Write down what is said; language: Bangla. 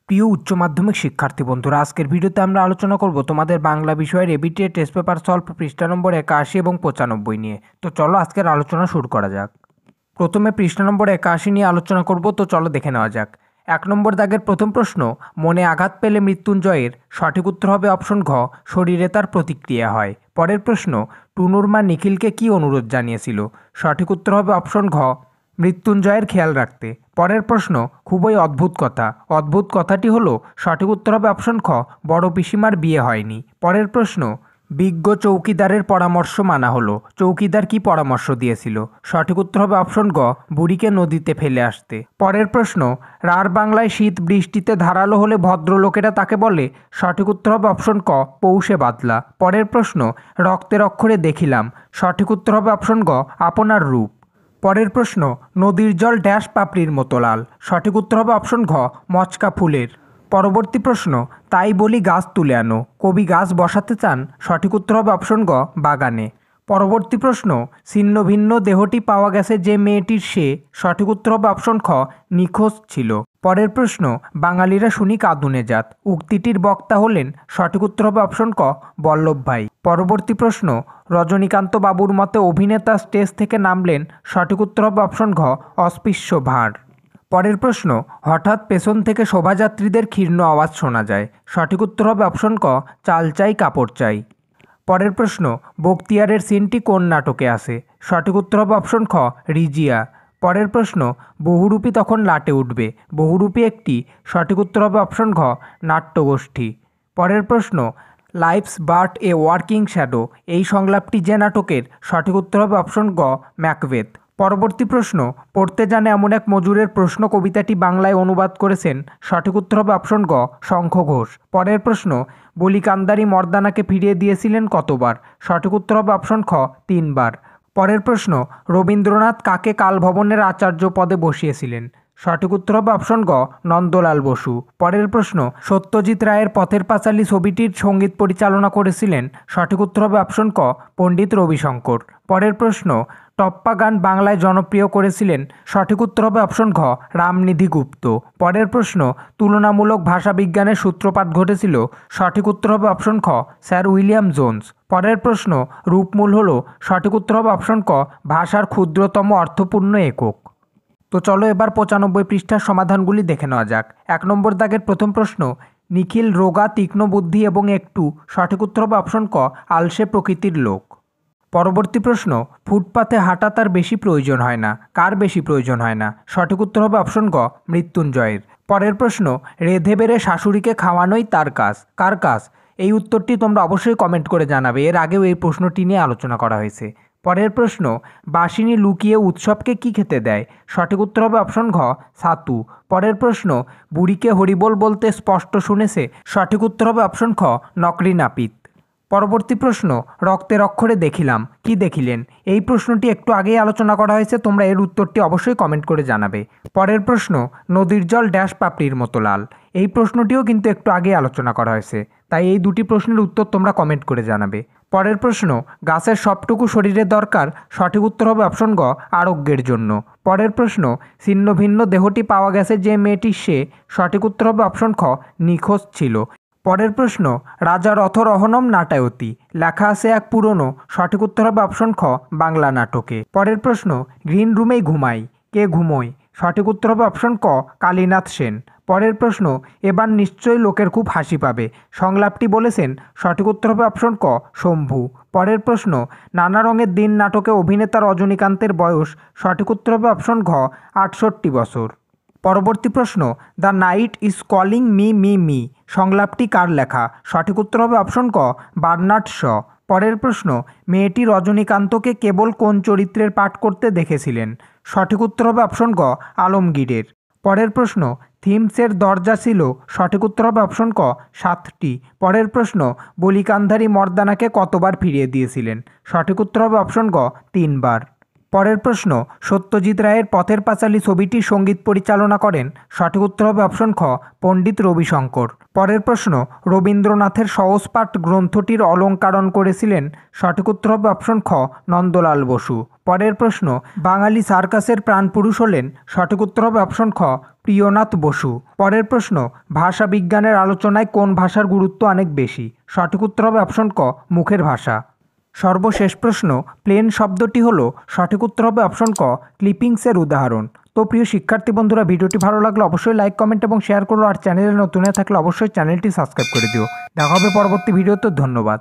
প্রিয় উচ্চ মাধ্যমিক শিক্ষার্থী বন্ধুরা, আজকের ভিডিওতে আমরা আলোচনা করব তোমাদের বাংলা বিষয়ের এবিটিএ টেস্ট পেপার সলভ পৃষ্ঠা নম্বর 81 এবং 95 নিয়ে। তো চলো আজকের আলোচনা শুরু করা যাক। প্রথমে পৃষ্ঠা নম্বর 81 নিয়ে আলোচনা করব, তো চলো দেখে নেওয়া যাক। 1 নম্বর দাগের প্রথম প্রশ্ন, মনে আঘাত পেলে মৃত্যুঞ্জয়ের সঠিক উত্তর হবে অপশন ঘ, শরীরে তার প্রতিক্রিয়া হয়। পরের প্রশ্ন, টুনুর মা নিখিলকে কী অনুরোধ জানিয়েছিল? সঠিক উত্তর হবে অপশন ঘ, মৃত্যুঞ্জয়ের খেয়াল রাখতে। পরের প্রশ্ন, খুবই অদ্ভুত কথা। অদ্ভুত কথাটি হলো, সঠিক উত্তর হবে অপশন খ, বড় পিসিমার বিয়ে হয়নি। পরের প্রশ্ন, বিজ্ঞ চৌকিদারের পরামর্শ মানা হলো। চৌকিদার কি পরামর্শ দিয়েছিল? সঠিক উত্তর হবে অপশন গ, বুড়িকে নদীতে ফেলে আসতে। পরের প্রশ্ন, রাঢ় বাংলায় শীত বৃষ্টিতে ধারালো হলে ভদ্রলোকেরা তাকে বলে। সঠিক উত্তর হবে অপশন ক, পৌষে বাদলা। পরের প্রশ্ন, রক্তের অক্ষরে দেখিলাম। সঠিক উত্তর হবে অপশন গ, আপনার রূপ। পরের প্রশ্ন, নদীর জল ড্যাশ পাপড়ির মতো লাল। সঠিক উত্তর হবে অপশন ঘ, মচকা ফুলের। পরবর্তী প্রশ্ন, তাই বলি গাছ তুলে আনো। কবি গাছ বসাতে চান। সঠিক উত্তর হবে অপশন গ, বাগানে। পরবর্তী প্রশ্ন, ছিন্ন ভিন্ন দেহটি পাওয়া গেছে যে মেয়েটির সে। সঠিক উত্তর হবে অপশন খ, নিখোঁজ ছিল। পরের প্রশ্ন, বাঙালিরা শুনি কাঁদুনে জাত। উক্তিটির বক্তা হলেন। সঠিক উত্তর হবে অপশন ক, বল্লভ ভাই। পরবর্তী প্রশ্ন, রজনীকান্ত বাবুর মতে অভিনেতা স্টেজ থেকে নামলেন। সঠিক উত্তর হবে অপশন ঘ, অস্পৃশ্য ভাঁড়। পরের প্রশ্ন, হঠাৎ পেছন থেকে শোভাযাত্রীদের ক্ষীর্ণ আওয়াজ শোনা যায়। সঠিক উত্তর হবে অপশন ক, চাল চাই কাপড় চাই। পরের প্রশ্ন, বখতিয়ারের সিনটি কোন নাটকে আসে? সঠিক উত্তর হবে অপশন খ, রিজিয়া। পরের প্রশ্ন, বহুরূপী তখন লাটে উঠবে। বহুরূপী একটি। সঠিক উত্তর হবে অপশন ঘ, নাট্যগোষ্ঠী। পরের প্রশ্ন, life's but a working shadow এই সংলাপটি যে নাটকের? সঠিক উত্তর হবে অপশন গ, ম্যাকবেথ। পরবর্তী প্রশ্ন, পড়তে জানে এমন এক মজুরের প্রশ্ন কবিতাটি বাংলায় অনুবাদ করেছেন। সঠিক উত্তর হবে অপশন গ, শঙ্খ ঘোষ। পরের প্রশ্ন, বলি কান্দারি মর্দানাকে ফিরিয়ে দিয়েছিলেন কতবার? সঠিক উত্তর হবে অপশন খ, 3 বার। পরের প্রশ্ন, রবীন্দ্রনাথ কাকে কালভবনের আচার্য পদে বসিয়েছিলেন? সঠিক উত্তর হবে অপশন গ, নন্দলাল বসু। পরের প্রশ্ন, সত্যজিৎ রায়ের পথের পাঁচালী ছবিটির সঙ্গীত পরিচালনা করেছিলেন। সঠিক উত্তর হবে অপশন ক, পণ্ডিত রবিশঙ্কর। পরের প্রশ্ন, টপ্পা গান বাংলায় জনপ্রিয় করেছিলেন। সঠিক উত্তর হবে অপশন ঘ, রামনিধি গুপ্ত। পরের প্রশ্ন, তুলনামূলক ভাষাবিজ্ঞানের সূত্রপাত ঘটেছিল। সঠিক উত্তর হবে অপশন খ, স্যার উইলিয়াম জোন্স। পরের প্রশ্ন, রূপমূল হল। সঠিক উত্তর হবে অপশন ক, ভাষার ক্ষুদ্রতম অর্থপূর্ণ একক। তো চলো এবার 95 পৃষ্ঠার সমাধানগুলি দেখে নেওয়া যাক। 1 নম্বর দাগের প্রথম প্রশ্ন, নিখিল রোগা, তীক্ষ্ণ বুদ্ধি এবং একটু। সঠিক উত্তর হবে অপশন ক, আলসে প্রকৃতির লোক। পরবর্তী প্রশ্ন, ফুটপাতে হাঁটা তার বেশি প্রয়োজন হয় না। কার বেশি প্রয়োজন হয় না? সঠিক উত্তর হবে অপশন গ, মৃত্যুঞ্জয়ের। পরের প্রশ্ন, রেধে বেড়ে শাশুড়িকে খাওয়ানোই তার কাজ। কার কাজ? এই উত্তরটি তোমরা অবশ্যই কমেন্ট করে জানাবে। এর আগেও এই প্রশ্নটি নিয়ে আলোচনা করা হয়েছে। পরের প্রশ্ন, বাসিনী লুকিয়ে উৎসবকে কি খেতে দেয়? সঠিক উত্তর হবে অপশন ঘ, ছাতু। পরের প্রশ্ন, বুড়িকে হরিবোল বলতে স্পষ্ট শুনেছে। সঠিক উত্তর হবে অপশন খ, নকরি নাপিত। পরবর্তী প্রশ্ন, রক্তের অক্ষরে দেখিলাম। কি দেখিলেন? এই প্রশ্নটি একটু আগেই আলোচনা করা হয়েছে। তোমরা এর উত্তরটি অবশ্যই কমেন্ট করে জানাবে। পরের প্রশ্ন, নদীর জল ড্যাশ পাপড়ির মতো লাল। এই প্রশ্নটিও কিন্তু একটু আগেই আলোচনা করা হয়েছে। তাই এই দুটি প্রশ্নের উত্তর তোমরা কমেন্ট করে জানাবে। পরের প্রশ্ন, গাছের সবটুকু শরীরে দরকার। সঠিক উত্তর হবে অপশন গ, আরোগ্যের জন্য। পরের প্রশ্ন, ছিন্ন ভিন্ন দেহটি পাওয়া গেছে যে মেয়েটি সে। সঠিক উত্তর হবে অপশন খ, নিখোঁজ ছিল। পরের প্রশ্ন, রাজা রথরহনম নাটায়তি লেখা আছে এক পুরনো। সঠিক উত্তর হবে অপশন খ, বাংলা নাটকে। পরের প্রশ্ন, গ্রিন রুমেই ঘুমাই। কে ঘুমোয়? সঠিক উত্তর হবে অপশন ক, কালীনাথ সেন। পরের প্রশ্ন, এবার নিশ্চয়ই লোকের খুব হাসি পাবে। সংলাপটি বলেছেন। সঠিক উত্তর হবে অপশন ক, শম্ভু। পরের প্রশ্ন, নানা রঙের দিন নাটকে অভিনেতা রজনীকান্তের বয়স। সঠিক উত্তর হবে অপশন ঘ, 68 বছর। পরবর্তী প্রশ্ন, the night is calling me me me সংলাপটি কার লেখা? সঠিক উত্তর হবে অপশন ক, বার্নার্ড শ। পরের প্রশ্ন, মেয়েটি রজনীকান্তকে কেবল কোন চরিত্রের পাঠ করতে দেখেছিলেন? সঠিক উত্তর হবে অপশন গ, আলমগীরের। পরের প্রশ্ন, থিমসের দরজা ছিল। সঠিক উত্তর হবে অপশন ক, 7টি। পরের প্রশ্ন, বলি কান্ধারি মর্দানাকে কতবার ফিরিয়ে দিয়েছিলেন? সঠিক উত্তর হবে অপশন গ, 3 বার। পরের প্রশ্ন, সত্যজিৎ রায়ের পথের পাঁচালী ছবিটির সঙ্গীত পরিচালনা করেন। সঠিক উত্তর হবে অপশন খ, পণ্ডিত রবিশঙ্কর। পরের প্রশ্ন, রবীন্দ্রনাথের সহজপাঠ গ্রন্থটির অলঙ্কারণ করেছিলেন। সঠিক উত্তর হবে অপশন খ, নন্দলাল বসু। পরের প্রশ্ন, বাঙালি সার্কাসের প্রাণপুরুষ হলেন? সঠিক উত্তর হবে অপশন খ, প্রিয়নাথ বসু। পরের প্রশ্ন, ভাষা বিজ্ঞানের আলোচনায় কোন ভাষার গুরুত্ব অনেক বেশি? সঠিক উত্তর হবে অপশন ক, মুখের ভাষা। সর্বশেষ প্রশ্ন, প্লেন শব্দটি হলো? সঠিক উত্তর হবে অপশন ক, ক্লিপিংসের উদাহরণ। তো প্রিয় শিক্ষার্থী বন্ধুরা, ভিডিওটি ভালো লাগলে অবশ্যই লাইক, কমেন্ট এবং শেয়ার করো। আর চ্যানেলে নতুন হয়ে থাকলে অবশ্যই চ্যানেলটি সাবস্ক্রাইব করে দিও। দেখা হবে পরবর্তী ভিডিওতে। ধন্যবাদ।